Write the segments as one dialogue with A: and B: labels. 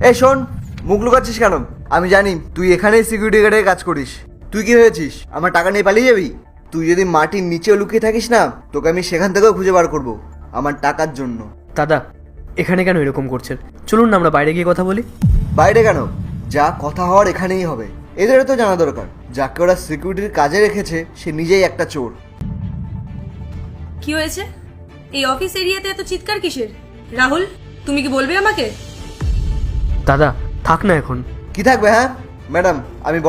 A: এই শোন, মুখ লুকাচ্ছিস কেন? আমি জানি তুই এখানেই সিকিউরিটি গার্ডের কাজ করিস। তুই কি ভেবেছিস আমার টাকা নিয়ে পালিয়ে যাবি? তুই যদি মাটির নিচেও লুকিয়ে থাকিস না, তোকে আমি সেখান থেকেও খুঁজে বার করবো আমার টাকার জন্য।
B: দাদা, এখানে কেন এরকম করছেন? চলুন না আমরা বাইরে গিয়ে কথা বলি।
A: বাইরে কেন? যা কথা হওয়ার এখানেই হবে। এদেরও তো জানা দরকার, যাকে ওরা সিকিউরিটির কাজে রেখেছে সে নিজেই একটা চোর।
C: কি হয়েছে? এই অফিস এরিয়াতে এত চিৎকার কিসের? রাহুল, তুমি কি বলবে আমাকে?
B: দাদা থাক না এখন।
A: কি থাকবে? হ্যাঁ ম্যাডাম, আমি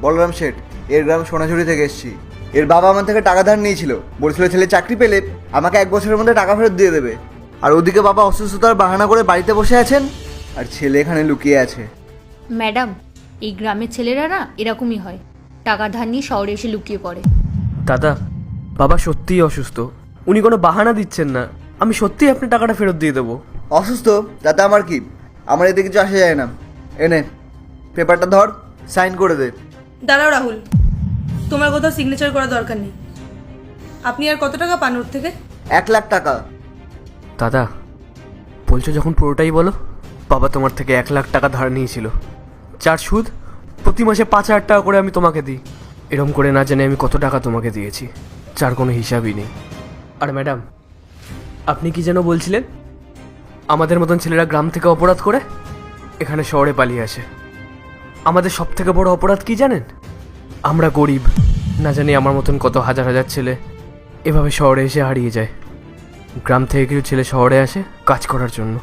A: বলরাম শেঠ। এর গ্রাম সোনাঝুরি থেকে এসেছি। এর বাবা আমার থেকে টাকা ধার নিয়েছিল, বলছিল ছেলে চাকরি পেলে আমাকে 1 বছরের মধ্যে টাকা ফেরত দিয়ে দেবে। আর ওদিকে বাবা অসুস্থতার বাহানা করে বাড়িতে বসে আছেন, আর ছেলে এখানে লুকিয়ে আছে।
D: ম্যাডাম, এই গ্রামের ছেলেরা না এরকমই হয়, টাকা ধার নিয়ে শহরে এসে লুকিয়ে পড়ে।
B: দাদা, বাবা সত্যিই অসুস্থ, উনি কোনো বাহানা দিচ্ছেন না। আমি সত্যিই আপনার টাকাটা ফেরত দিয়ে দেবো।
A: অসুস্থ তাতে আমার কি? আমার এতে কিছু আসে যায় না। এনে পেপারটা ধর, সাইন করে দে।
C: দাঁড়াও রাহুল, তোমার কোথাও সিগনেচার করার দরকার নেই। আপনি আর কত টাকা পান ওর থেকে?
A: 1 লাখ টাকা।
B: দাদা বলছো যখন পুরোটাই বলো। বাবা তোমার থেকে 1 লাখ টাকা ধার নিয়েছিল, যার সুদ প্রতি মাসে 5,000 টাকা করে আমি তোমাকে দিই। এরম করে না জানি আমি কত টাকা তোমাকে দিয়েছি, যার কোনো হিসাবই নেই। আর ম্যাডাম, আপনি কি যেন বলছিলেন? আমাদের মতন ছেলেরা গ্রাম থেকে অপরাধ করে এখানে শহরে পালিয়ে আসে। আমাদের সব থেকে বড় অপরাধ কি জানেন? আমরা গরিব, না জানি আমার মতন কত হাজার হাজার ছেলে এভাবে শহরে এসে হারিয়ে যায়। গ্রাম থেকে কিছু ছেলে শহরে আসে কাজ করার জন্য,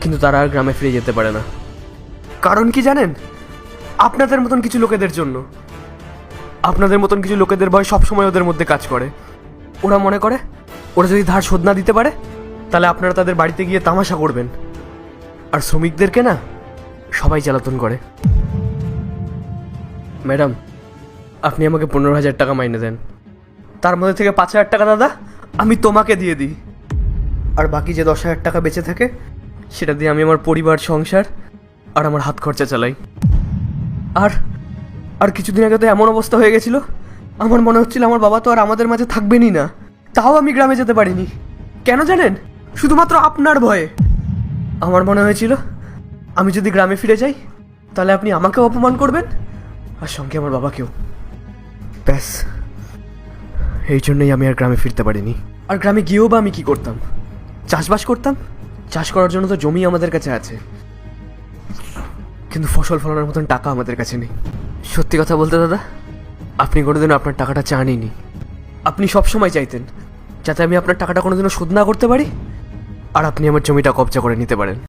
B: কিন্তু তারা আর গ্রামে ফিরে যেতে পারে না। কারণ কি জানেন? আপনাদের মতন কিছু লোকেদের জন্য। আপনাদের মতন কিছু লোকেদের ভয় সবসময় ওদের মধ্যে কাজ করে। ওরা মনে করে ওরা যদি ধার শোধ না দিতে পারে তাহলে আপনারা তাদের বাড়িতে গিয়ে তামাশা করবেন। আর শ্রমিকদেরকে না সবাই জ্বালাতন করে। ম্যাডাম, আপনি আমাকে 15,000 টাকা মাইনে দেন, তার মধ্যে থেকে 5,000 টাকা দাদা আমি তোমাকে দিয়ে দিই। আর বাকি যে 10,000 টাকা বেঁচে থাকে সেটা দিয়ে আমি আমার পরিবার, সংসার আর আমার হাত খরচা চালাই। আর আর কিছুদিন আগে তো এমন অবস্থা হয়ে গেছিল, আমার মনে হচ্ছিল আমার বাবা তো আর আমাদের মাঝে থাকবেনই না। তাও আমি গ্রামে যেতে পারিনি। কেন জানেন? শুধুমাত্র আপনার ভয়ে। আমার মনে হয়েছিল আমি যদি গ্রামে ফিরে যাই তাহলে আপনি আমাকেও অপমান করবেন আর সঙ্গে আমার বাবাকেও। ব্যাস, এই জন্যই আমি আর গ্রামে ফিরতে পারিনি। আর গ্রামে গিয়েও বা আমি কি করতাম? চাষবাস করতাম। চাষ করার জন্য তো জমি আমাদের কাছে আছে, কিন্তু ফসল ফলানোর মতন টাকা আমাদের কাছে নেই। সত্যি কথা বলতে দাদা, আপনি কোনোদিনও আপনার টাকাটা চানইনি। আপনি সবসময় চাইতেন যাতে আমি আপনার টাকাটা কোনোদিনও শোধ না করতে পারি আর আপনি আমার জমিটা কবজা করে নিতে পারেন।